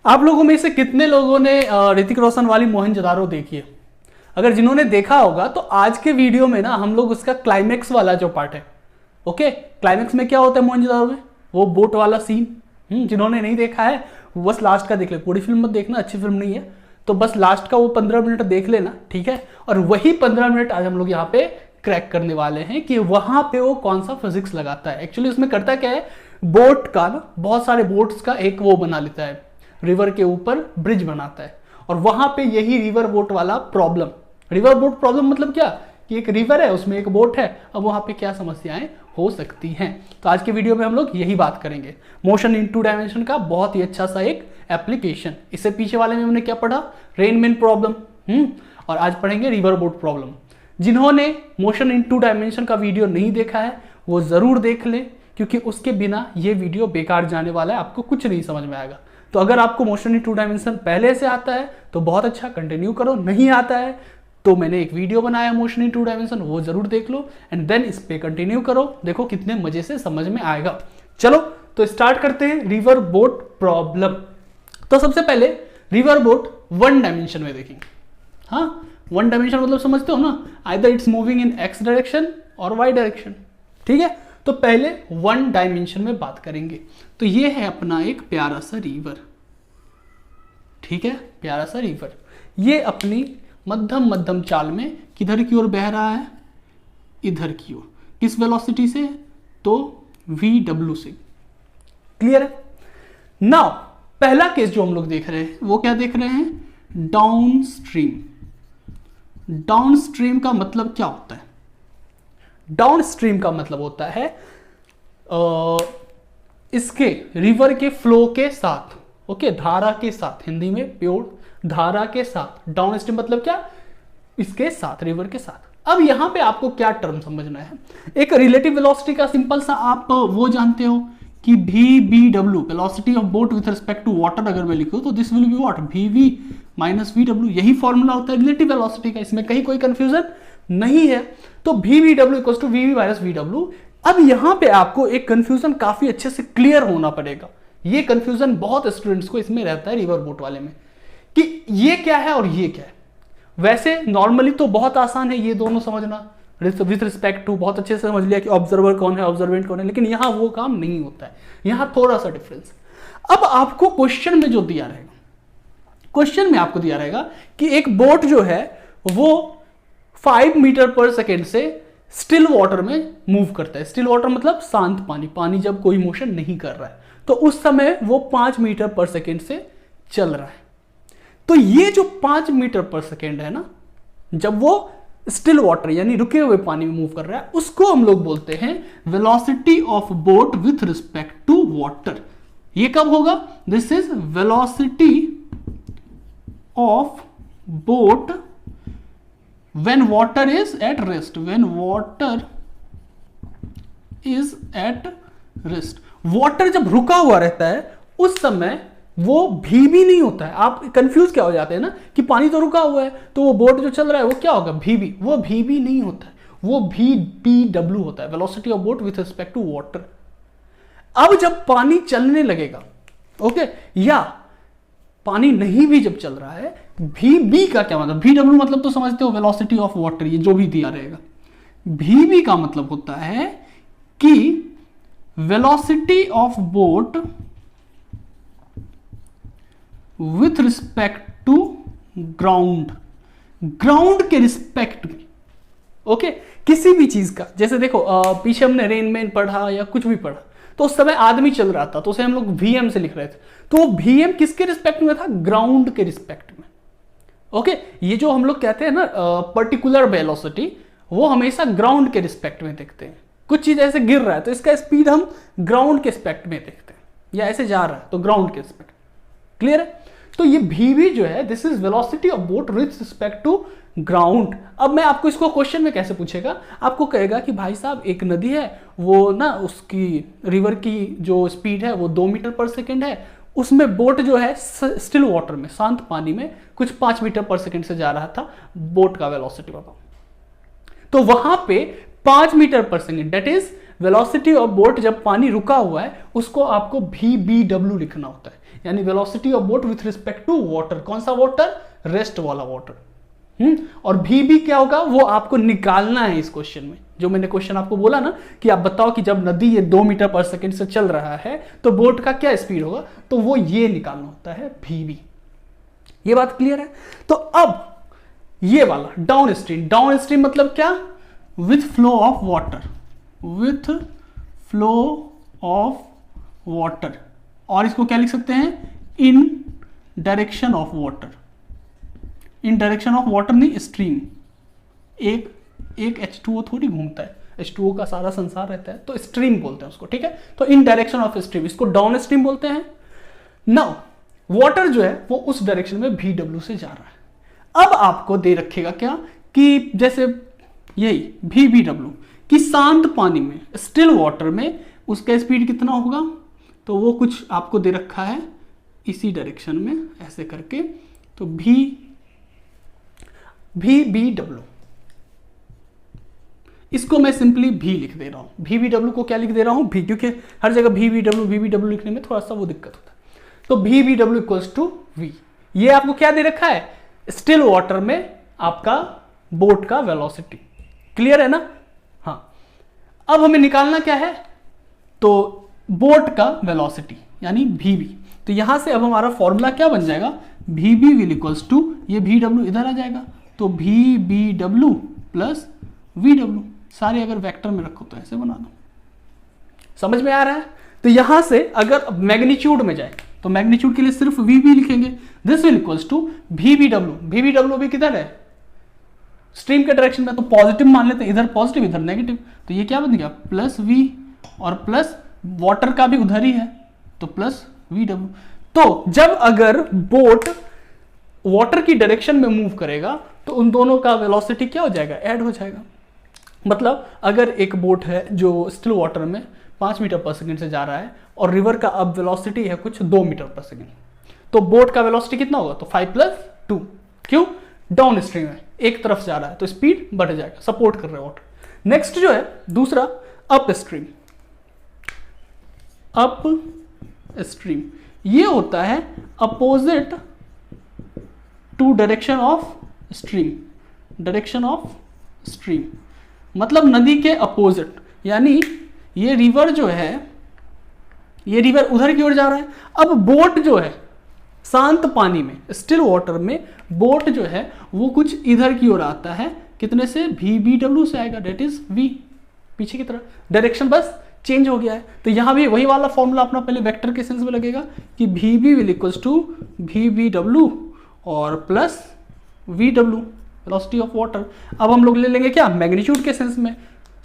आप लोगों में से कितने लोगों ने ऋतिक रोशन वाली मोहनजोदारो देखी है? अगर जिन्होंने देखा होगा तो आज के वीडियो में ना हम लोग उसका क्लाइमेक्स वाला जो पार्ट है, ओके, क्लाइमेक्स में क्या होता है मोहनजोदारो में, वो बोट वाला सीन, जिन्होंने नहीं देखा है वो बस लास्ट का देख ले, पूरी फिल्म मत देखना, अच्छी फिल्म नहीं है, तो बस लास्ट का वो 15 मिनट देख लेना, ठीक है। और वही 15 मिनट आज हम लोग यहाँ पे क्रैक करने वाले हैं कि वहां पे वो कौन सा फिजिक्स लगाता है। एक्चुअली उसमें करता क्या है, बोट का ना, बहुत सारे बोट्स का एक वो बना लेता है, रिवर के ऊपर ब्रिज बनाता है, और वहां पे यही रिवर बोट वाला प्रॉब्लम, रिवर बोट प्रॉब्लम मतलब क्या कि एक रिवर है उसमें एक बोट है, अब वहां पे क्या समस्याएं हो सकती हैं। तो आज के वीडियो में हम लोग यही बात करेंगे, मोशन इन 2 डायमेंशन का बहुत ही अच्छा सा एक एप्लीकेशन। इससे पीछे वाले में हमने क्या पढ़ा, रेनमैन प्रॉब्लम, और आज पढ़ेंगे रिवर बोट प्रॉब्लम। जिन्होंने मोशन इन 2 डायमेंशन का वीडियो नहीं देखा है वो जरूर देख ले, क्योंकि उसके बिना ये वीडियो बेकार जाने वाला है, आपको कुछ नहीं समझ में आएगा। तो अगर आपको मोशन इन 2 डायमेंशन पहले से आता है तो बहुत अच्छा, कंटिन्यू करो, नहीं आता है तो मैंने एक वीडियो बनाया मोशन इन 2 डायमेंशन, वो जरूर देख लो एंड देन इस पे कंटिन्यू करो, देखो कितने मजे से समझ में आएगा। चलो तो स्टार्ट करते हैं रिवर बोट प्रॉब्लम। तो सबसे पहले रिवर बोट 1 डायमेंशन में देखेंगे। हाँ, 1 डायमेंशन मतलब समझते हो ना, either it's moving in x direction और वाई डायरेक्शन, ठीक है। तो पहले 1 डायमेंशन में बात करेंगे। तो ये है अपना एक प्यारा सा रिवर, ठीक है, प्यारा सा रिवर। ये अपनी मध्यम चाल में किधर की ओर बह रहा है, इधर की ओर, किस वेलोसिटी से, तो VW से, क्लियर है। नाउ पहला केस जो हम लोग देख रहे हैं वो क्या देख रहे हैं, डाउन स्ट्रीम। डाउन स्ट्रीम का मतलब क्या होता है, डाउन स्ट्रीम का मतलब होता है इसके रिवर के फ्लो के साथ, ओके, धारा के साथ, हिंदी में प्योर धारा के साथ। डाउन स्ट्रीम मतलब क्या, इसके साथ, रिवर के साथ। अब यहां पे आपको क्या टर्म समझना है, एक रिलेटिव वेलोसिटी का सिंपल सा आप वो जानते हो कि VBW, velocity of boat with respect to water, अगर मैं लिखूं तो this will be what, VV minus VW, यही फॉर्मूला होता है रिलेटिव वेलोसिटी का, इसमें कहीं कोई कंफ्यूजन नहीं है। तो VBW equals to VV minus VW। अब यहां पे आपको एक कंफ्यूजन काफी अच्छे से क्लियर होना पड़ेगा, ये कंफ्यूजन बहुत स्टूडेंट्स को इसमें रहता है रिवर बोट वाले में, कि ये क्या है और ये क्या है। वैसे नॉर्मली तो बहुत आसान है ये दोनों समझना, विथ रिस्पेक्ट टू बहुत अच्छे से समझ लिया कि ऑब्जर्वर कौन है, ऑब्जर्वेंट कौन है, लेकिन यहां वो काम नहीं होता है, यहां थोड़ा सा डिफरेंस। अब आपको क्वेश्चन में जो दिया रहेगा, क्वेश्चन में आपको दिया रहेगा कि एक बोट जो है वो 5 मीटर पर सेकेंड से स्टिल वाटर में मूव करता है। स्टिल वाटर मतलब शांत पानी, पानी जब कोई मोशन नहीं कर रहा है तो उस समय वो 5 मीटर पर सेकेंड से चल रहा है। तो ये जो 5 मीटर पर सेकेंड है ना, जब वो स्टिल वाटर यानी रुके हुए पानी में मूव कर रहा है, उसको हम लोग बोलते हैं velocity of boat with respect to water. ये कब होगा, this is velocity of boat when water is at rest, when water is at rest। Water जब रुका हुआ रहता है उस समय वो भीबी नहीं होता है। आप कंफ्यूज क्या हो जाते हैं ना कि पानी तो रुका हुआ है तो वो बोट जो चल रहा है वो क्या होगा, भीबी, वो भीबी नहीं होता है, वो VBW होता है, velocity of boat with respect to water. अब जब पानी चलने लगेगा, ओके, या पानी नहीं भी जब चल रहा है, VB का क्या मतलब, VW मतलब तो समझते हो वेलोसिटी ऑफ वाटर, ये जो भी दिया रहेगा। VB का मतलब होता है कि velocity of boat with respect to ground, ground के रिस्पेक्ट में, ओके, किसी भी चीज का। जैसे देखो पीछे हमने रेनमैन पढ़ा या कुछ भी पढ़ा, तो उस समय आदमी चल रहा था तो उसे हम लोग VM से लिख रहे थे, तो वो VM किसके रिस्पेक्ट में था, ग्राउंड के रिस्पेक्ट में, ओके। ये जो हम लोग कहते हैं ना पर्टिकुलर वेलोसिटी, वो हमेशा ग्राउंड के रिस्पेक्ट में देखते हैं। कुछ चीज ऐसे गिर रहा है तो इसका स्पीड हम ग्राउंड के रिस्पेक्ट में देखते हैं, या ऐसे जा रहा है तो ग्राउंड के रिस्पेक्ट, क्लियर है। तो ये VB जो है, this is velocity of boat with respect to ground. अब मैं आपको इसको क्वेश्चन में कैसे पूछेगा, आपको कहेगा कि भाई साहब एक नदी है, वो ना उसकी रिवर की जो स्पीड है वो 2 मीटर पर सेकेंड है, उसमें बोट जो है स्टिल वाटर में, शांत पानी में कुछ 5 मीटर पर सेकेंड से जा रहा था, बोट का वेलोसिटी बताओ। तो वहां पे 5 मीटर पर second, that is velocity of boat जब पानी रुका हुआ है, उसको आपको VBW लिखना होता है। यानी velocity of boat with respect to water. कौन सा वाटर? रेस्ट वाला वाटर। और भी क्या होगा वो आपको निकालना है इस क्वेश्चन में। जो मैंने क्वेश्चन आपको बोला ना कि आप बताओ कि जब नदी ये 2 मीटर पर सेकंड से चल रहा है तो बोट का क्या स्पीड होगा, तो वो ये निकालना होता है भी। ये बात क्लियर है? तो अब ये वाला डाउन स्ट्रीम, डाउन स्ट्रीम मतलब क्या? With flow of water, with flow of water, और इसको क्या लिख सकते हैं? इन direction of water. In direction of water नहीं, स्ट्रीम। एक H2O थोड़ी घूमता है, H2O का सारा संसार रहता है, तो स्ट्रीम बोलते हैं उसको, ठीक है? तो इन डायरेक्शन ऑफ स्ट्रीम, इसको डाउन स्ट्रीम बोलते हैं। नाउ वाटर जो है वो उस डायरेक्शन में VW से जा रहा है। अब आपको दे रखेगा क्या कि जैसे यही VW कि शांत पानी में, स्टिल वाटर में उसका स्पीड कितना होगा, तो वो कुछ आपको दे रखा है इसी डायरेक्शन में ऐसे करके, तो VBW, इसको मैं सिंपली भी लिख दे रहा हूं। VBW को क्या लिख दे रहा हूं? भी, क्योंकि हर जगह VBW लिखने में थोड़ा सा वो दिक्कत होता है। तो VBW इक्वल्स टू V। ये आपको क्या दे रखा है? स्टिल वाटर में आपका बोट का वेलोसिटी। क्लियर है ना? हाँ, अब हमें निकालना क्या है? तो बोट का वेलोसिटी यानी VB। तो यहां से अब हमारा फॉर्मूला क्या बन जाएगा? VB विल इक्वल्स टू, ये VW इधर आ जाएगा, तो VBW प्लस VW। सारे अगर वेक्टर में रखो तो ऐसे बना दो। समझ में आ रहा है? तो यहां से अगर मैग्नीट्यूड में जाए तो मैग्नीट्यूड के लिए सिर्फ VB लिखेंगे। This will equals to VBW। VBW भी किधर है? स्ट्रीम के डायरेक्शन में, तो पॉजिटिव मान लेते हैं, इधर पॉजिटिव इधर नेगेटिव, तो ये क्या बन गया? प्लस V, और प्लस वाटर का भी उधर ही है तो प्लस VW। तो जब अगर बोट वाटर की डायरेक्शन में मूव करेगा तो उन दोनों का वेलोसिटी क्या हो जाएगा? ऐड हो जाएगा। मतलब अगर एक बोट है जो स्टिल वाटर में 5 मीटर पर सेकंड से जा रहा है और रिवर का अब वेलोसिटी है कुछ 2 मीटर पर सेकंड, तो बोट का वेलोसिटी कितना होगा? तो 5 + 2। क्यों? डाउन स्ट्रीम है, एक तरफ जा रहा है तो स्पीड बढ़ जाएगा, सपोर्ट कर रहा है वाटर। नेक्स्ट जो है दूसरा अप स्ट्रीम। अप स्ट्रीम ये होता है opposite to direction of stream. Direction of stream मतलब नदी के अपोजिट, यानी ये रिवर जो है, ये रिवर उधर की ओर जा रहा है। अब बोट जो है शांत पानी में, स्टिल वाटर में बोट जो है वो कुछ इधर की ओर आता है, कितने से? VBW से आएगा, डेट इज V, पीछे की तरफ। डायरेक्शन बस चेंज हो गया है। तो यहां भी वही वाला फॉर्मूला अपना पहले वेक्टर के सेंस में लगेगा कि VB will equals to VBW और plus VW, velocity of water. अब हम लोग ले लेंगे क्या? मैग्नीट्यूड के सेंस में,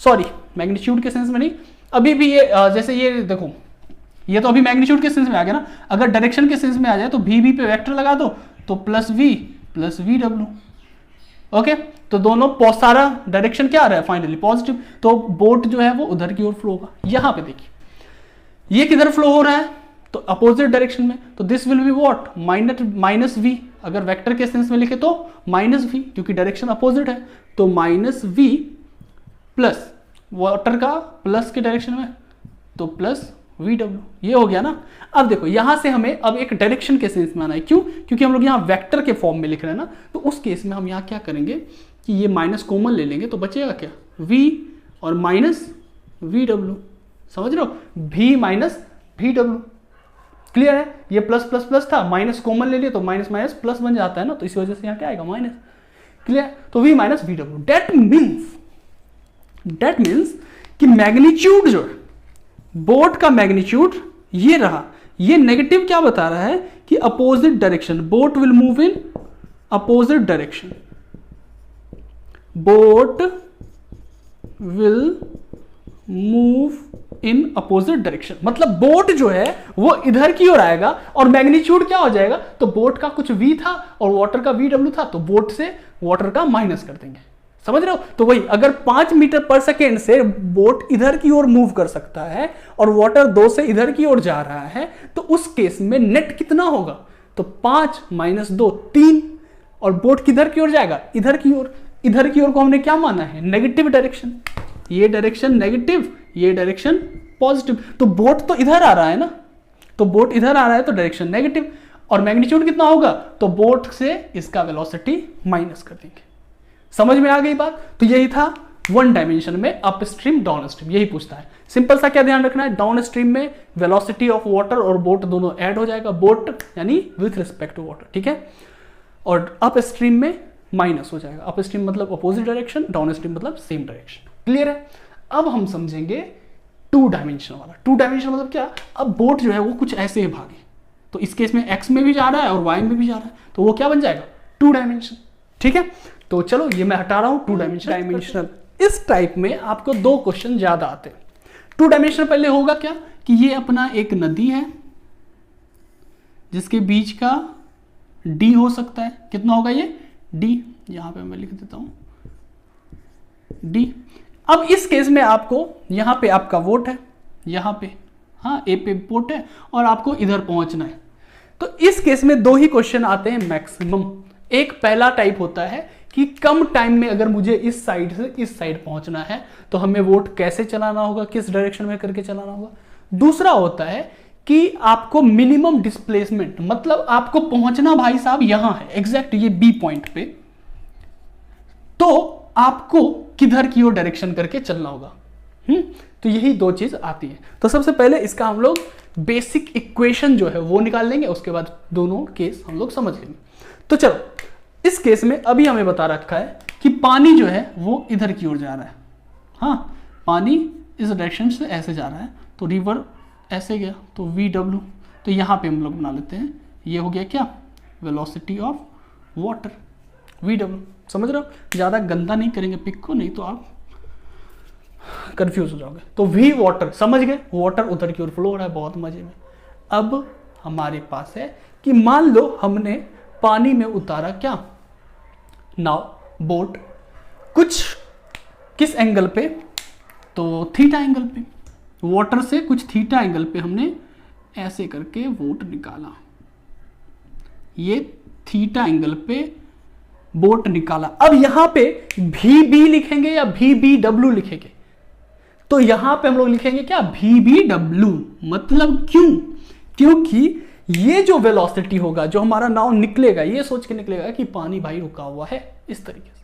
सॉरी मैग्नीट्यूड के सेंस में नहीं, अभी भी ये जैसे ये देखो, ये तो अभी मैग्नीट्यूड के सेंस में आ गया ना। अगर डायरेक्शन के सेंस में आ जाए तो VB पे वेक्टर लगा दो तो plus V plus VW। Okay, तो दोनों सारा डायरेक्शन क्या आ रहा है? Finally positive. तो बोट जो है वो उधर की ओर फ्लो होगा। यहां पे देखिए ये किधर फ्लो हो रहा है? तो अपोजिट डायरेक्शन में, तो this will be what? Minus V। अगर वेक्टर के सेंस में लिखे तो -V, क्योंकि डायरेक्शन अपोजिट है, तो -V प्लस वाटर का प्लस के डायरेक्शन में तो प्लस VW। ये हो गया ना। अब देखो यहां से हमें अब एक डायरेक्शन के सेंस में आना है। क्यों? क्योंकि हम लोग यहाँ वेक्टर के फॉर्म में लिख रहे हैं ना, तो उस केस में हम यहाँ क्या करेंगे कि ये माइनस कॉमन ले लेंगे, तो बचेगा क्या? V और माइनस VW। समझ रहे हो? V minus VW। क्लियर है? ये प्लस प्लस प्लस था, माइनस कॉमन ले लिए तो माइनस माइनस प्लस बन जाता है ना, तो इसी वजह से यहाँ क्या आएगा? माइनस। क्लियर? तो V minus VW। That means कि मैग्नीट्यूड जो है, बोट का मैग्नीट्यूड ये रहा, ये नेगेटिव क्या बता रहा है कि opposite direction, boat will move in opposite direction. Boat will move in opposite direction, मतलब बोट जो है वो इधर की ओर आएगा और मैग्नीट्यूड क्या हो जाएगा? तो बोट का कुछ V था और वाटर का VW था, तो बोट से वाटर का माइनस कर देंगे। समझ रहे हो? तो वही अगर 5 मीटर पर सेकेंड से बोट इधर की ओर मूव कर सकता है और वाटर 2 से इधर की ओर जा रहा है, तो उस केस में नेट कितना होगा? तो 5 - 2 3, और बोट किधर की ओर जाएगा? इधर की ओर। इधर की ओर को हमने क्या माना है? Negative direction. ये डायरेक्शन नेगेटिव, ये डायरेक्शन पॉजिटिव, तो बोट तो इधर आ रहा है ना, तो बोट इधर आ रहा है तो डायरेक्शन नेगेटिव, और मैग्नीट्यूड कितना होगा, तो बोट से इसका वेलोसिटी माइनस कर देंगे। समझ में आ गई बात। तो यही था वन डायमेंशन में अप स्ट्रीम डाउन स्ट्रीम, यही पूछता है। सिंपल सा क्या ध्यान रखना है, डाउन स्ट्रीम में वेलोसिटी ऑफ वाटर और बोट दोनों ऐड हो जाएगा, बोट यानी विथ रिस्पेक्ट टू वाटर, ठीक है, और अप स्ट्रीम में माइनस हो जाएगा। अप स्ट्रीम मतलब अपोजिट डायरेक्शन, डाउन स्ट्रीम मतलब सेम डायरेक्शन। क्लियर है। अब हम समझेंगे टू डायमेंशन वाला। टू डायमेंशन मतलब क्या, अब बोट जो है वो कुछ ऐसे ही भागे, तो इस केस में एक्स में भी जा रहा है और वाई में भी जा रहा है, तो वो क्या बन जाएगा, टू डायमेंशन। ठीक है, तो चलो ये मैं हटा रहा हूं, टू डायमेंशनल। इस टाइप में आपको दो क्वेश्चन ज्यादा आते हैं। टू डायमेंशनल पहले होगा क्या कि ये अपना एक नदी है जिसके बीच का डी हो सकता है, कितना होगा ये डी, यहां पे मैं लिख देता हूं डी। अब इस केस में आपको यहां पे आपका वोट है, यहां पे हाँ ए पे वोट है और आपको इधर पहुंचना है। तो इस केस में दो ही क्वेश्चन आते हैं मैक्सिमम। एक पहला टाइप होता है कि कम टाइम में अगर मुझे इस साइड से इस साइड पहुंचना है तो हमें वोट कैसे चलाना होगा, किस डायरेक्शन में करके चलाना होगा। दूसरा होता है कि आपको मिनिमम डिस्प्लेसमेंट, मतलब आपको पहुंचना भाई साहब यहां है एग्जैक्ट ये बी पॉइंट पे, तो आपको किधर की ओर डायरेक्शन करके चलना होगा। तो यही दो चीज आती है। तो सबसे पहले इसका हम लोग बेसिक इक्वेशन जो है वो निकाल लेंगे, उसके बाद दोनों केस हम लोग समझ लेंगे। तो चलो इस केस में अभी हमें बता रखा है कि पानी जो है वो इधर की ओर जा रहा है, हाँ पानी इस डायरेक्शन से ऐसे जा रहा है, तो रिवर ऐसे गया तो वी डब्ल्यू। तो यहाँ पे हम लोग बना लेते हैं, ये हो गया क्या, velocity of water V W. समझ रहे हो, ज़्यादा गंदा नहीं करेंगे पिक को, नहीं तो आप कंफ्यूज हो जाओगे। तो वी वाटर समझ गए, वाटर उधर की ओर फ्लो हो रहा है, बहुत मजे में। अब हमारे पास है कि मान लो हमने पानी में उतारा क्या, नाव बोट, कुछ किस एंगल पे, तो थीटा एंगल पे, वाटर से कुछ थीटा एंगल पे हमने ऐसे करके बोट निकाला, ये थीटा एंगल पे बोट निकाला। अब यहां पे भी बी लिखेंगे या भी बी डब्ल्यू लिखेंगे, तो यहां पे हम लोग लिखेंगे क्या, भी बी डब्ल्यू। मतलब क्यों, क्योंकि ये जो वेलोसिटी होगा, जो हमारा नाव निकलेगा, ये सोच के निकलेगा कि पानी भाई रुका हुआ है इस तरीके से।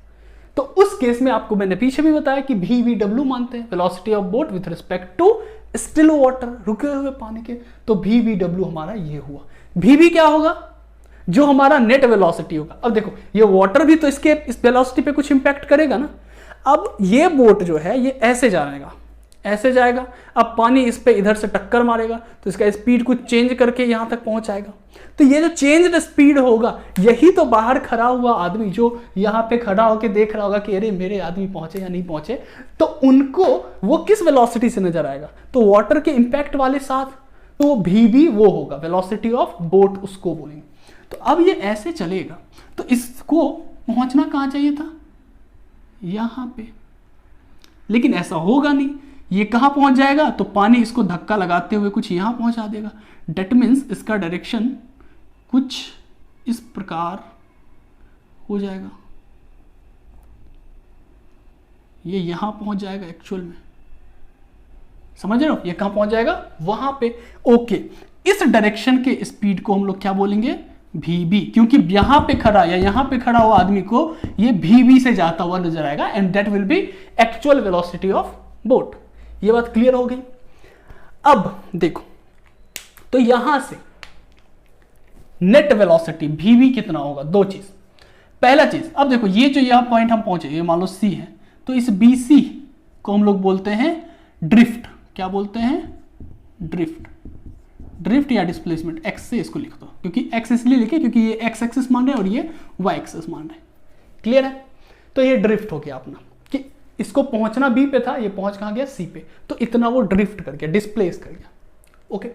तो उस केस में आपको मैंने पीछे भी बताया कि भी वी डब्ल्यू मानते हैं, velocity of boat with respect to still water, रुके हुए पानी के। तो भी वी डब्ल्यू हमारा ये हुआ। भी बी क्या होगा, जो हमारा नेट वेलोसिटी होगा। अब देखो ये वाटर भी तो इसके इस वेलोसिटी पे कुछ इंपैक्ट करेगा ना। अब ये बोट जो है ये ऐसे जाएगा, ऐसे जाएगा, अब पानी इस पे इधर से टक्कर मारेगा तो इसका स्पीड कुछ चेंज करके यहां तक पहुंचाएगा। तो ये जो चेंज्ड स्पीड होगा, यही तो बाहर खड़ा हुआ आदमी जो यहां पे खड़ा होकर देख रहा होगा कि अरे मेरे आदमी पहुंचे या नहीं पहुंचे, तो उनको वो किस वेलोसिटी से नजर आएगा, तो वाटर के इंपैक्ट वाले साथ, तो भी वो होगा वेलोसिटी ऑफ बोट, उसको बोलेंगे। तो अब ये ऐसे चलेगा, तो इसको पहुंचना कहां चाहिए था, यहां पे, लेकिन ऐसा होगा नहीं। ये कहां पहुंच जाएगा, तो पानी इसको धक्का लगाते हुए कुछ यहां पहुंचा देगा। डेट मीन्स इसका डायरेक्शन कुछ इस प्रकार हो जाएगा, ये यहां पहुंच जाएगा एक्चुअल में। समझ रहे हो, ये कहां पहुंच जाएगा, वहां पे। ओके, इस डायरेक्शन के स्पीड को हम लोग क्या बोलेंगे, भी बी, क्योंकि यहां पे खड़ा या यहां पे खड़ा हुआ आदमी को ये भी बी से जाता हुआ नजर आएगा, and that will be actual velocity of boat. ये बात क्लियर हो गई। अब देखो, तो यहां से नेट वेलोसिटी भी बी कितना होगा, दो चीज। पहला चीज, अब देखो ये जो यहां पॉइंट हम पहुंचे, ये मान लो सी है, तो इस बी सी को हम लोग बोलते हैं ड्रिफ्ट। क्या बोलते हैं, ड्रिफ्ट। ड्रिफ्ट या डिस्प्लेसमेंट, एक्स से इसको लिख दो, क्योंकि एक्स इसलिए लिखे क्योंकि ये एक्स एक्सिस मान रहे हैं और ये वाई एक्सिस मान रहे हैं। क्लियर है, तो ये ड्रिफ्ट हो गया अपना, कि इसको पहुंचना बी पे था, ये पहुंच कहां गया, सी पे, तो इतना वो ड्रिफ्ट कर गया, डिस्प्लेस कर गया। ओके,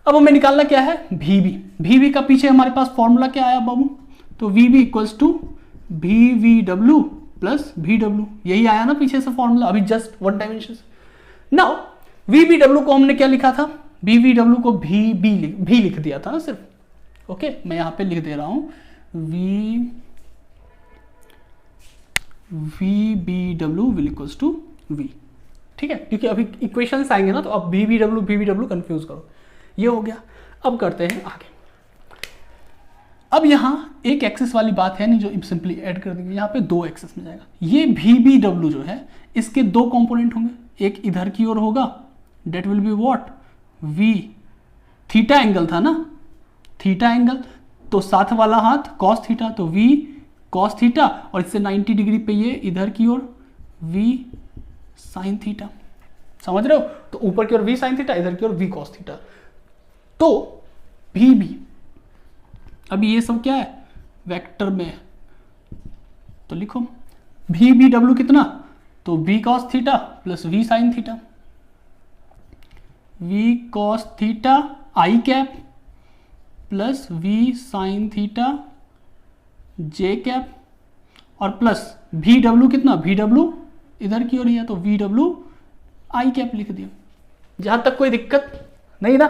अब हमें निकालना क्या है, भी बी। भी बी का पीछे हमारे पास फॉर्मूला क्या आया बाबू, तो वी बी इक्वल्स टू भी वी डब्ल्यू प्लस भी डब्ल्यू, यही आया ना पीछे से फॉर्मूला, अभी जस्ट वन डायमेंशन से। नाउ वी बी डब्ल्यू को हमने क्या लिखा था, बी वी डब्ल्यू को भी लिख दिया था ना सिर्फ। ओके, मैं यहां पे लिख दे रहा हूं V B W will equals to V. ठीक है, क्योंकि अभी इक्वेशंस आएंगे ना, तो अब भी वी डब्ल्यू कंफ्यूज करो। ये हो गया। अब करते हैं आगे। अब यहाँ एक एक्सेस वाली बात है नहीं जो सिंपली ऐड कर देंगे, यहाँ पे 2 एक्सेस में जाएगा। ये VBW जो है इसके 2 कंपोनेंट होंगे, एक इधर की ओर होगा, that will be what, V theta angle था ना, थीटा एंगल, तो साथ वाला हाथ कॉस थीटा, तो V कॉस थीटा, और इससे 90 डिग्री पे ये इधर की ओर V साइन थीटा। समझ रहे हो? तो ऊपर की ओर V साइन थीटा, इधर की ओर V कॉस थीटा। तो VB, अभी ये सब क्या है, वेक्टर में, तो लिखो VBW कितना, तो V cos theta plus V sine theta, V cos theta I cap plus V sine theta J cap, और प्लस VW कितना, VW इधर की ओर ही है तो VW I कैप लिख दिया। जहां तक कोई दिक्कत नहीं ना?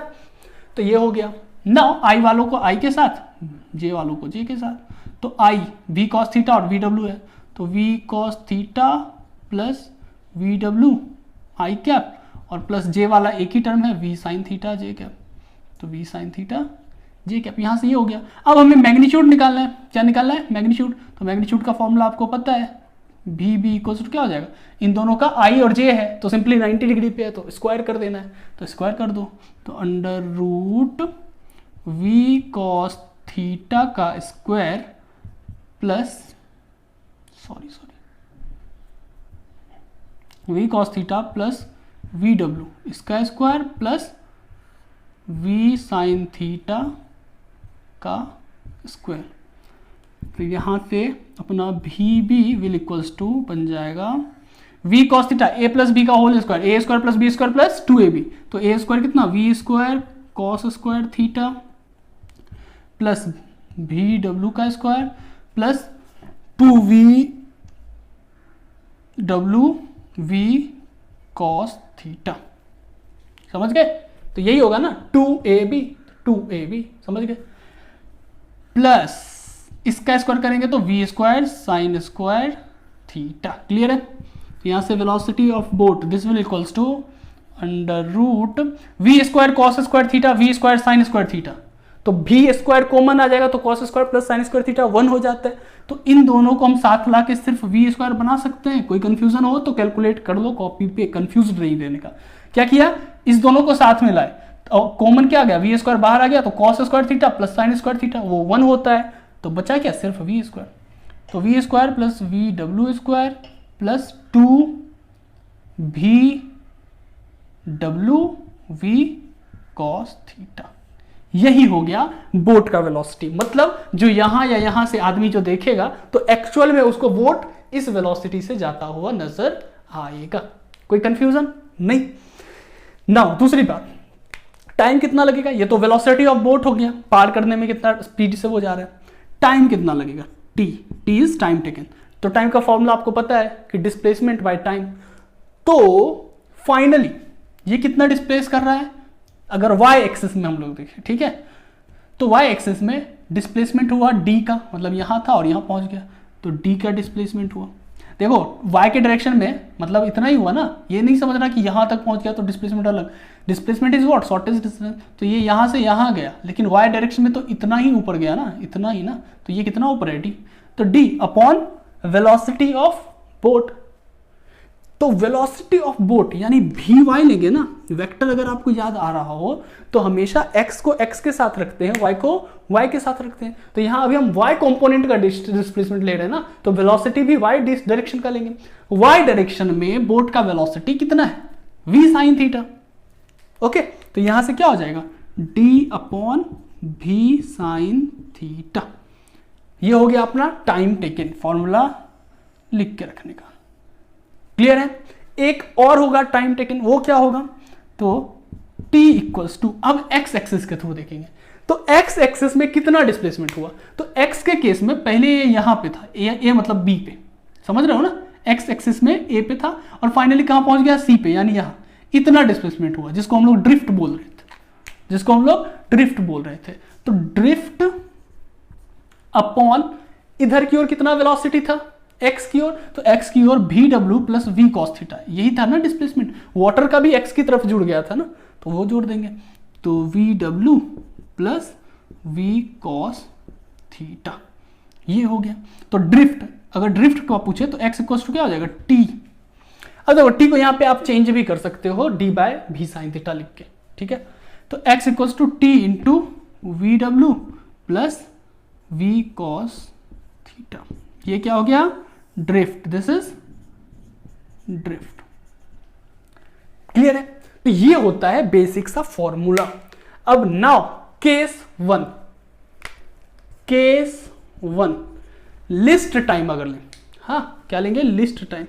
तो ये हो गया। नाउ I वालों को I के साथ, J वालों को J के साथ, तो I V cos थीटा और VW है, तो V cos theta plus VW I cap, और प्लस J वाला एक ही टर्म है V sine theta J cap, तो V sine theta J cap. यहाँ से ये हो गया। अब हमें मैग्नीट्यूड निकालना है। क्या निकालना है? मैग्नीट्यूड। तो मैग्नीट्यूड का फॉर्मूला आपको पता है, VB इक्वल्स टू क्या हो जाएगा, इन दोनों का I और J है तो सिंपली 90 डिग्री पे है तो स्क्वायर कर देना है, तो स्क्वायर कर दो, तो under root V cos theta का square plus V cos theta plus VW इसका square plus V sine theta का स्क्वायर। तो यहाँ से अपना VB विल इक्वल्स टू बन जाएगा V cos theta A plus B का whole square, A square plus B square plus 2AB, तो A स्क्वायर कितना, V square cos square theta plus VW का square plus 2VW V cos theta. समझ गए? तो यही होगा ना, 2AB, समझ गए? प्लस इसका स्क्वायर करेंगे तो V square sine square theta. Clear है? तो यहां से velocity of boat this will equals to under root V square cos square theta V square sine square theta, तो V स्क्वायर कॉमन आ जाएगा तो cos square plus sine square theta 1 हो जाता है। तो इन दोनों को हम साथ ला के सिर्फ V स्क्वायर बना सकते हैं। कोई कंफ्यूजन हो तो कैलकुलेट कर लो कॉपी पे, कंफ्यूज नहीं देने का। क्या किया, इस दोनों को साथ में लाए, तो कॉमन क्या आ गया, V स्क्वायर बाहर आ गया, तो cos square theta plus sine square theta वो 1 होता है, तो बचा क्या, सिर्फ V स्क्वायर। तो V square plus VW square plus 2VW V cos theta. यही हो गया बोट का वेलोसिटी। मतलब जो यहां या यहां से आदमी जो देखेगा तो एक्चुअल में उसको बोट इस वेलोसिटी से जाता हुआ नजर आएगा। कोई कंफ्यूजन नहीं। नाउ दूसरी बात, टाइम कितना लगेगा, ये तो वेलोसिटी ऑफ बोट हो गया, पार करने में कितना स्पीड से वो जा रहा है। टाइम कितना लगेगा, टी इज टाइम टेकन। तो टाइम का फॉर्मूला आपको पता है कि डिस्प्लेसमेंट बाय टाइम। तो फाइनली ये कितना डिस्प्लेस कर रहा है, अगर y एक्सिस में हम लोग देखें, ठीक है, तो y एक्सिस में डिस्प्लेसमेंट हुआ d का, मतलब यहां था और यहां पहुंच गया, तो d का डिस्प्लेसमेंट हुआ। देखो y के डायरेक्शन में मतलब इतना ही हुआ ना, ये नहीं समझना कि यहां तक पहुंच गया तो डिस्प्लेसमेंट अलग। Displacement is what, shortest distance. तो ये यहां से यहां गया, लेकिन y डायरेक्शन में तो इतना ही ऊपर गया ना, इतना ही ना, तो ये कितना ऊपर है, d। तो d upon velocity of boat. तो वेलोसिटी ऑफ बोट यानी Vy लेंगे ना, वेक्टर अगर आपको याद आ रहा हो तो हमेशा x को x के साथ रखते हैं, y को y के साथ रखते हैं। तो यहां अभी हम y कंपोनेंट का डिस्प्लेसमेंट ले रहे हैं ना, तो वेलोसिटी भी y डायरेक्शन का लेंगे। y डायरेक्शन में बोट का वेलोसिटी कितना है, v साइन थीटा। ओके, तो यहां से क्या हो जाएगा, d upon v sine theta. ये हो गया अपना टाइम टेकन, फॉर्मूला लिख के रखने का। क्लियर है? एक और होगा टाइम टेकन, वो क्या होगा, तो t इक्वल्स टू, अब x एक्सिस के थ्रू देखेंगे तो x एक्सिस में कितना डिस्प्लेसमेंट हुआ। तो x के केस में पहले ये यहां पे था, a मतलब b पे, समझ रहे हो ना, x एक्सिस में a पे था और फाइनली कहां पहुंच गया, c पे, यानी यहां इतना डिस्प्लेसमेंट हुआ, जिसको हम लोग ड्रिफ्ट बोल रहे थे। तो ड्रिफ्ट अपॉन इधर की ओर कितना वेलोसिटी था, x की ओर, तो x की ओर VW plus V cos theta, यही था ना डिस्प्लेसमेंट। वाटर का भी x की तरफ जुड़ गया था ना, तो वो जोड़ देंगे, तो तो V W plus V cos theta, ये हो गया। तो ड्रिफ्ट, अगर ड्रिफ्ट को आप पूछे तो x इक्वल टू क्या हो जाएगा, टी। अब देखो टी को यहाँ पे आप चेंज भी कर सकते हो D by V sine theta लिख के, ठीक है। तो x equal to T into V W plus V cos theta, ये क्या हो गया, drift. This is drift. Clear है? तो ये होता है बेसिक सा फॉर्मूला। अब now case one, case one least time अगर लें, हाँ क्या लेंगे, लिस्ट टाइम।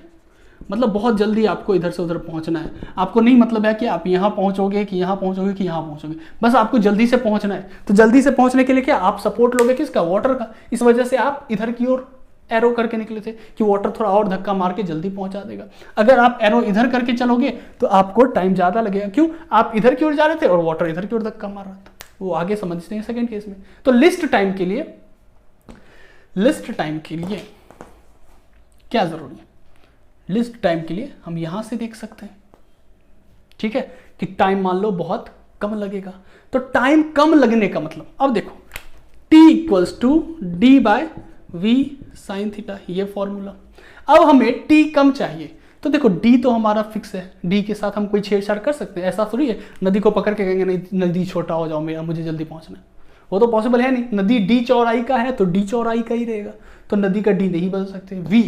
मतलब बहुत जल्दी आपको इधर से उधर पहुंचना है, आपको नहीं मतलब है कि आप यहाँ पहुंचोगे कि यहाँ पहुंचोगे कि यहाँ पहुंचोगे, बस आपको जल्दी से पहुंचना है। तो जल्दी से पहुंचने के लिए क्या आप सपोर्ट लोगे, किसका, वाटर का। इस वजह से आप इधर की ओर एरो करके निकले थे कि वाटर थोड़ा और धक्का मार के जल्दी पहुंचा देगा। अगर आप एरो इधर करके चलोगे तो आपको टाइम ज्यादा लगेगा, क्यों, आप इधर की ओर जा रहे थे और वाटर इधर की ओर धक्का मार रहा था। वो आगे समझते हैं सेकेंड केस में। तो लिस्ट टाइम के लिए, लिस्ट टाइम के लिए क्या जरूरी है, लिस्ट टाइम के लिए हम यहां से देख सकते हैं, ठीक है, कि टाइम मान लो बहुत कम लगेगा। तो टाइम कम लगने का मतलब, अब देखो t equals to D by V sine theta, ये फॉर्मूला। अब हमें t कम चाहिए, तो देखो d तो हमारा फिक्स है, d के साथ हम कोई छेड़छाड़ कर सकते हैं, ऐसा थोड़ी है नदी को पकड़ के कहेंगे नहीं नदी छोटा हो जाओ मेरा, मुझे जल्दी पहुंचना है, वो तो पॉसिबल है नहीं। नदी d चौड़ाई का है तो d चौड़ाई का ही रहेगा, तो नदी का d नहीं बदल सकते। v,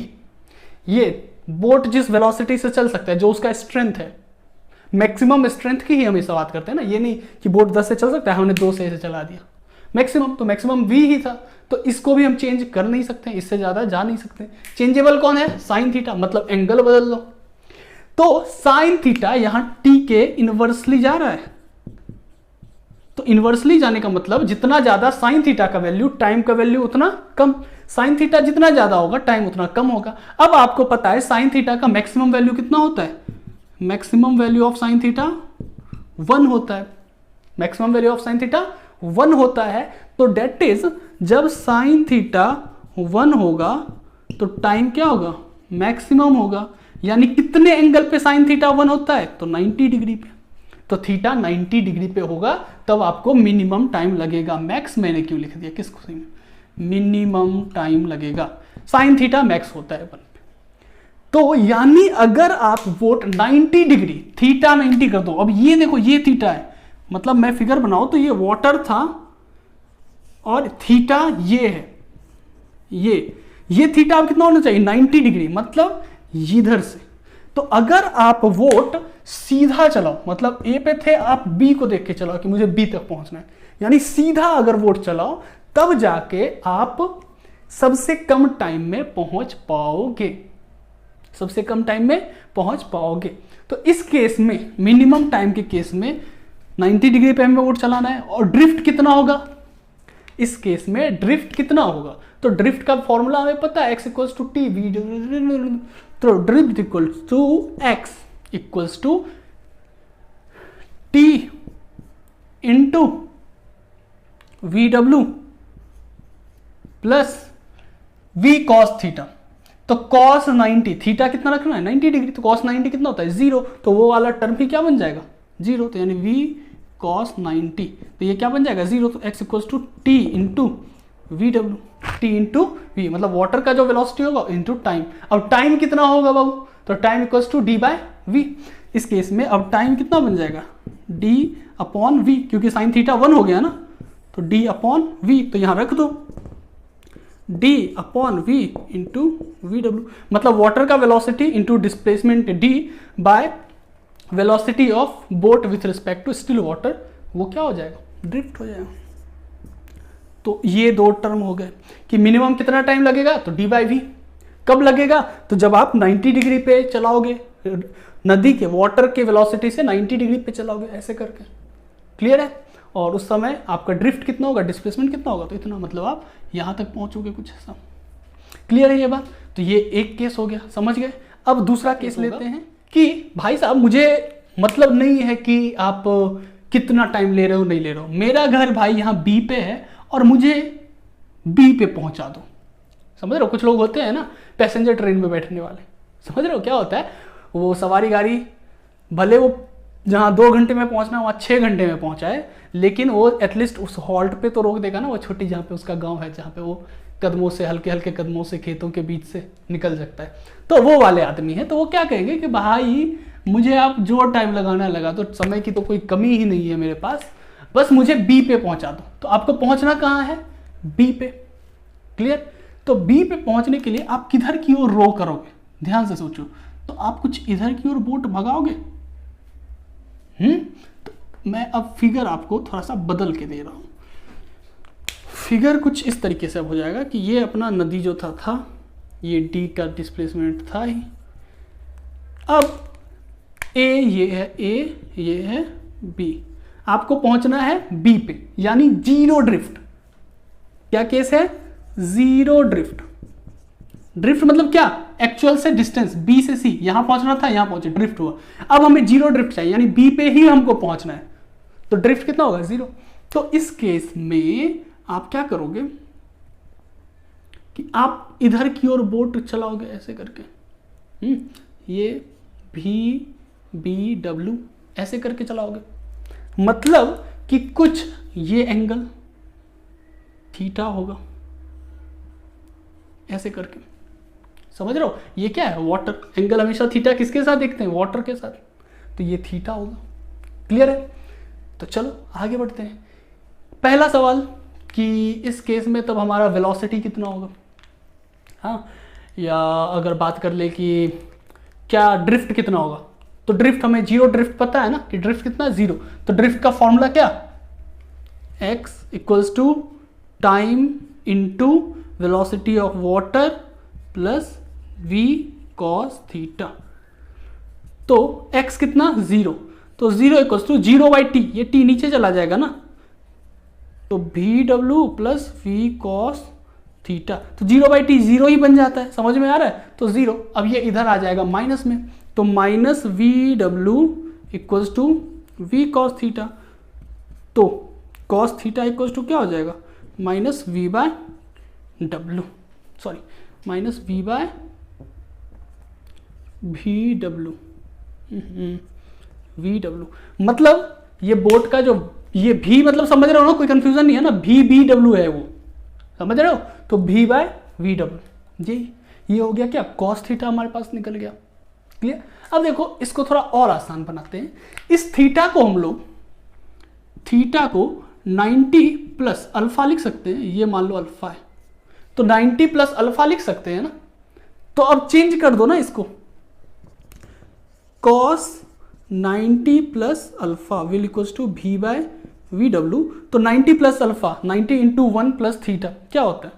ये बोट जिस वेलोसिटी से चल सकता है, जो उसका स्ट्रेंथ है, मैक्सिमम स्ट्रेंथ की ही हम इस बात करते हैं ना, ये नहीं कि बोट 10 से चल सकता है हमने 2 से चला दिया, मैक्सिमम, तो मैक्सिमम v ही था। तो इसको भी हम चेंज कर नहीं सकते, इससे ज्यादा जा नहीं सकते। चेंजेबल कौन है, साइन थीटा, मतलब एंगल बदल लो। तो साइन थीटा यहां t के इनवर्सली जा रहा है, तो इनवर्सली जाने का मतलब जितना ज्यादा साइन थीटा का वैल्यू, टाइम का वैल्यू उतना कम। साइन थीटा जितना ज्यादा होगा टाइम उतना कम होगा। अब आपको पता है साइन थीटा का मैक्सिमम वैल्यू कितना होता है, maximum value of sine theta 1 होता है, maximum value of sine theta 1 होता है। तो डेट इज जब साइन थीटा 1 होगा तो टाइम क्या होगा, मैक्सिमम होगा। यानी कितने एंगल पे साइन थीटा 1 होता है, तो 90 डिग्री पे। तो थीटा 90 डिग्री पे होगा तब आपको मिनिमम टाइम लगेगा। मैक्स मैंने क्यों लिख दिया, किस खुशी में, मिनिमम टाइम लगेगा। साइन थीटा मैक्स होता है 1 पे। तो यानी अगर आप वोट 90 डिग्री, थीटा 90 कर दो। अब ये देखो ये थीटा है, मतलब मैं फिगर बनाऊं तो ये वाटर था और थीटा ये है, ये थीटा अब कितना होना चाहिए, 90 डिग्री, मतलब इधर से। तो अगर आप वोट सीधा चलाओ, मतलब ए पे थे आप बी को देख के चलाओ कि मुझे बी तक पहुंचना है, यानी सीधा अगर वोट चलाओ तब जाके आप सबसे कम टाइम में पहुंच पाओगे, सबसे कम टाइम में पहुंच पाओगे। तो इस केस में, मिनिमम टाइम के केस में 90 डिग्री पे हमें वोट चलाना है। और ड्रिफ्ट कितना होगा, इस केस में ड्रिफ्ट कितना होगा, तो ड्रिफ्ट का फॉर्मूला हमें पता है, x equals to T V, तो drift equals to x equals to T into V W plus V cos theta. तो कॉस 90, थीटा कितना रखना है 90 डिग्री, तो कॉस 90 कितना होता है 0, तो वो वाला टर्म ही क्या बन जाएगा 0, तो यानी वी कॉस 90, तो ये क्या बन जाएगा 0। तो x equals to T into V W, T into V, मतलब वाटर का जो वेलोसिटी होगा इंटू टाइम। अब टाइम कितना होगा बाबू, तो time equals to D by V. इस केस में अब टाइम कितना बन जाएगा d अपॉन वी, क्योंकि साइन थीटा 1 हो गया ना, तो d अपॉन वी, तो यहां रख दो d upon V into V W, मतलब वाटर का velocity into displacement d by velocity of boat with respect to still water, वो क्या हो जाएगा, ड्रिफ्ट हो जाएगा। तो ये दो टर्म हो गए कि मिनिमम कितना टाइम लगेगा, तो d बाई वी। कब लगेगा, तो जब आप 90 डिग्री पे चलाओगे, नदी के वाटर के वेलोसिटी से 90 डिग्री पे चलाओगे ऐसे करके, क्लियर है। और उस समय आपका ड्रिफ्ट कितना होगा, डिस्प्लेसमेंट कितना होगा, तो इतना, मतलब आप यहां तक पहुंचोगे कुछ ऐसा, क्लियर है ये बात। तो ये एक केस हो गया, समझ गए। अब दूसरा केस लेते हैं कि भाई साहब मुझे मतलब नहीं है कि आप कितना टाइम ले रहे हो नहीं ले रहे हो, मेरा घर भाई यहाँ बी पे है और मुझे बी पे पहुंचा दो। समझ रहे हो, कुछ लोग होते हैं ना पैसेंजर ट्रेन में बैठने वाले, समझ रहे हो क्या होता है, वो सवारी गाड़ी भले वो जहाँ 2 घंटे में पहुँचना वहाँ 6 घंटे में पहुँचा है, लेकिन वो एटलीस्ट उस हॉल्ट पे तो रोक देगा ना, वो छोटी जहाँ पे उसका गांव है, जहाँ पे वो कदमों से, हल्के हल्के कदमों से खेतों के बीच से निकल सकता है। तो वो वाले आदमी है, तो वो क्या कहेंगे कि भाई मुझे आप जो टाइम लगाना लगा दो, समय की तो कोई कमी ही नहीं है मेरे पास, बस मुझे बी पे पहुंचा दो। तो आपको पहुंचना कहाँ है? बी पे। क्लियर? तो बी पे पहुंचने के लिए आप किधर की ओर रो करोगे? ध्यान से सोचो। तो आप कुछ इधर की ओर बोट भगाओगे। तो मैं अब फिगर आपको थोड़ा सा बदल के दे रहा हूं। फिगर कुछ इस तरीके से अब हो जाएगा कि ये अपना नदी जो था ये डी का डिस्प्लेसमेंट था ही। अब ए ये है ए, ये है बी, आपको पहुंचना है बी पे, यानी जीरो ड्रिफ्ट। क्या केस है? Zero drift. ड्रिफ्ट मतलब क्या? एक्चुअल से डिस्टेंस बी से सी, यहां पहुंचना था, यहां पहुंचे, ड्रिफ्ट हुआ। अब हमें जीरो ड्रिफ्ट चाहिए, यानी बी पे ही हमको पहुंचना है, तो ड्रिफ्ट कितना होगा? जीरो। तो इस केस में आप क्या करोगे कि आप इधर की ओर बोट चलाओगे ऐसे करके, ये भी बी डब्ल्यू ऐसे करके चलाओगे, मतलब कि कुछ ये एंगल थीटा होगा ऐसे करके। समझ रहे हो? ये क्या है? वाटर एंगल हमेशा थीटा किसके साथ देखते हैं? वाटर के साथ। तो ये थीटा होगा। क्लियर है? तो चलो आगे बढ़ते हैं। पहला सवाल कि इस केस में तब हमारा वेलोसिटी कितना होगा, हाँ, या अगर बात कर ले कि क्या ड्रिफ्ट कितना होगा, तो ड्रिफ्ट हमें जीरो ड्रिफ्ट पता है ना कि ड्रिफ्ट कितना है? जीरो। तो ड्रिफ्ट का फॉर्मूला क्या? x equals to time into velocity of water plus v cos theta. तो x कितना? जीरो। तो zero equals to zero by T, ये t नीचे चला जाएगा ना, तो V W plus V cos theta. तो जीरो बाई टी जीरो ही बन जाता है। समझ में आ रहा है? तो जीरो। अब ये इधर आ जाएगा माइनस में, तो minus V W equals to V cos theta. तो कॉस थीटा इक्वल्स टू क्या हो जाएगा? Minus V by W, sorry minus V by V W, V W. मतलब ये बोट का जो ये भी, मतलब समझ रहे हो ना, कोई कंफ्यूजन नहीं है ना, भी बी डब्ल्यू है वो, समझ रहे हो? तो भी बाय वी डब्ल्यू जी, ये हो गया क्या? कॉस थीटा हमारे पास निकल गया। क्लियर? अब देखो इसको थोड़ा और आसान बनाते हैं। इस थीटा को हम लोग, थीटा को 90 प्लस अल्फा लिख सकते हैं, ये मान लो अल्फा है, तो 90 प्लस अल्फा लिख सकते हैं ना। तो अब चेंज कर दो ना इसको, cos 90 plus alpha will equals to V by V W. तो 90 plus alpha, 90 into 1 plus theta क्या होता है?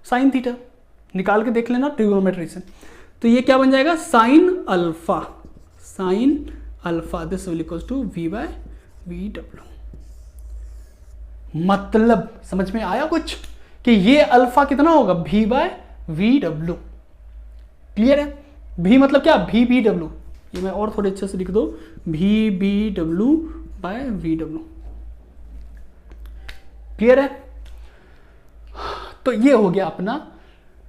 Sine theta. निकाल के देख लेना ट्रिग्नोमेट्री से। तो ये क्या बन जाएगा? Sine alpha, sine alpha this will equals to V by V W. मतलब समझ में आया कुछ कि ये अल्फा कितना होगा? भी बाय वी डब्ल्यू। क्लियर है? भी मतलब क्या? भी बी डब्ल्यू। ये मैं और थोड़े अच्छे से लिख दो, V B W by V W. Clear है? तो ये हो गया अपना,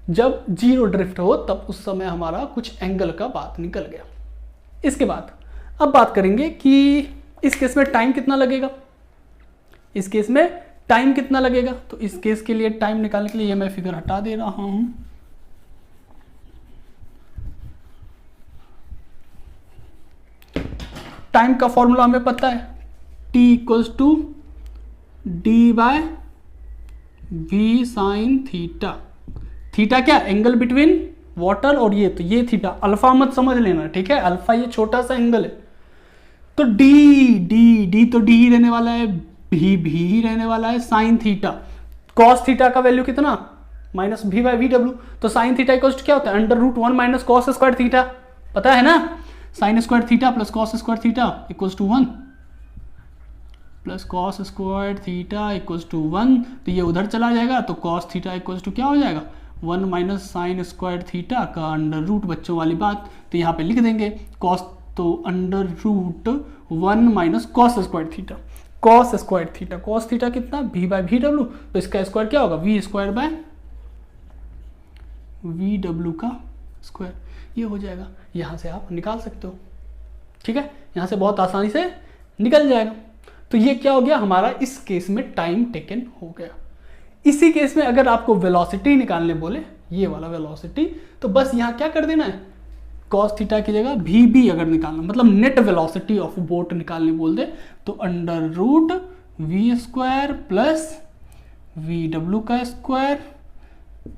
जब जीरो ड्रिफ्ट हो तब उस समय हमारा कुछ एंगल का बात निकल गया। इसके बाद अब बात करेंगे कि इस केस में टाइम कितना लगेगा। इस केस में टाइम कितना लगेगा, तो इस केस के लिए टाइम निकालने के लिए ये मैं फिगर हटा दे रहा हूं। टाइम का फॉर्मूला हमें पता है, t equals to D by V sine theta. Theta क्या? एंगल बिटवीन वाटर और ये, तो ये थीटा। अल्फा मत समझ लेना, ठीक है? अल्फा ये छोटा सा एंगल है। तो डी डी डी तो डी ही रहने वाला है, भी ही रहने वाला है, साइन थीटा। कॉस थीटा का वैल्यू कितना? Minus V by V W. तो साइन थीटा इक्वल्स टू क्या होता है? Under root 1 minus cos square theta. पता है ना? Sine square theta plus cos square theta equals to 1, plus cos square theta equals to 1। तो ये उधर चला जाएगा, तो कॉस थीटा इक्वल्स टू क्या हो जाएगा? 1 माइनस साइन स्क्वायर थीटा का अंडर रूट, बच्चों वाली बात। तो यहाँ पे लिख देंगे कॉस, तो under root 1 minus cos square theta. Cos square theta, cos theta कितना? V by V W. तो इसका स्क्वायर क्या होगा? V square by V W का स्क्वायर। ये हो जाएगा, यहां से आप निकाल सकते हो। ठीक है, यहाँ से बहुत आसानी से निकल जाएगा। तो ये क्या हो गया हमारा, इस केस में टाइम टेकन हो गया। इसी केस में अगर आपको वेलोसिटी निकालने बोले, ये वाला वेलोसिटी, तो बस यहाँ क्या कर देना है, कॉस थीटा की जगह वी बी अगर निकालना, मतलब नेट वेलोसिटी ऑफ बोट निकालने बोल दे, तो under root V square plus V W का square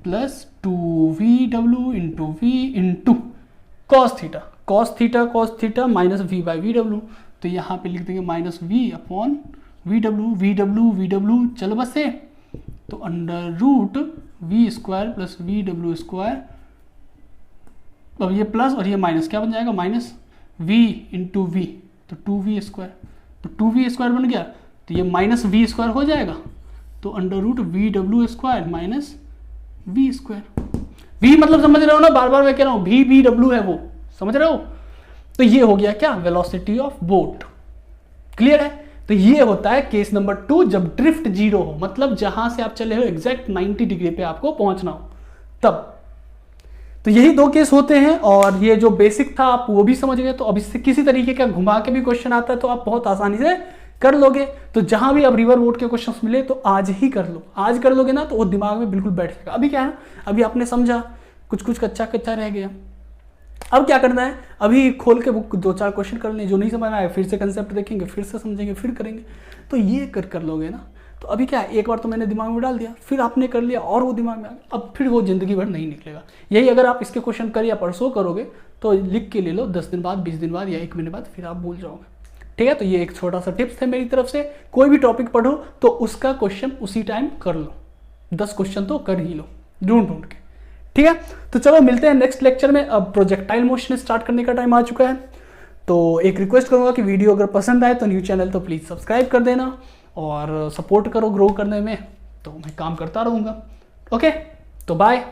plus 2vw into V into cos theta, cos theta cos theta minus V by V W, तो यहाँ पे लिख देंगे minus V upon V W, V W V W चलो बस से, तो under root V square plus V W square, अब ये प्लस और ये माइनस क्या बन जाएगा, माइनस v इंटू वी, तो 2v स्क्वायर, तो 2v स्क्वायर बन गया, तो ये माइनस v स्क्वायर हो जाएगा, तो under root V W square minus V square, v मतलब समझ रहे हो ना, बार बार मैं कह रहा हूँ वी डब्ल्यू है वो, समझ रहे हो। तो ये हो गया क्या, वेलोसिटी ऑफ बोट। क्लियर है। तो ये होता है केस नंबर 2, जब ड्रिफ्ट जीरो हो, मतलब जहां से आप चले हो एग्जैक्ट 90 डिग्री पे आपको पहुंचना हो तब। तो यही 2 केस होते हैं, और ये जो बेसिक था आप वो भी समझ गए। तो अब इससे किसी तरीके का घुमा के भी क्वेश्चन आता है तो आप बहुत आसानी से कर लोगे। तो जहां भी अब रिवर बोट के क्वेश्चन मिले तो आज ही कर लो, आज कर लोगे ना तो वो दिमाग में बिल्कुल बैठ जाएगा। अभी क्या है, अभी आपने समझा, कुछ कुछ कच्चा कच्चा रह गया। अब क्या करना है, अभी खोल के बुक 2-4 क्वेश्चन कर लें, जो नहीं समझ आए फिर से कंसेप्ट देखेंगे, फिर से समझेंगे, फिर करेंगे। तो ये कर लोगे ना, तो अभी क्या है, एक बार तो मैंने दिमाग में डाल दिया, फिर आपने कर लिया और वो दिमाग में आ गया, अब फिर वो जिंदगी भर नहीं निकलेगा। यही अगर आप इसके क्वेश्चन कल या परसों करोगे तो लिख के ले लो, 10 दिन बाद, 20 दिन बाद या 1 महीने बाद, फिर आप भूल जाओगे। ठीक है, तो ये एक छोटा सा टिप्स है मेरी तरफ से। कोई भी टॉपिक पढ़ो तो उसका क्वेश्चन उसी टाइम कर लो, 10 क्वेश्चन तो कर ही लो ढूंढ के। ठीक है, तो चलो मिलते हैं नेक्स्ट लेक्चर में। अब प्रोजेक्टाइल मोशन स्टार्ट करने का टाइम आ चुका है। तो एक रिक्वेस्ट करूंगा कि वीडियो अगर पसंद आए तो न्यू चैनल तो प्लीज़ सब्सक्राइब कर देना और सपोर्ट करो ग्रो करने में, तो मैं काम करता रहूँगा। ओके, तो बाय।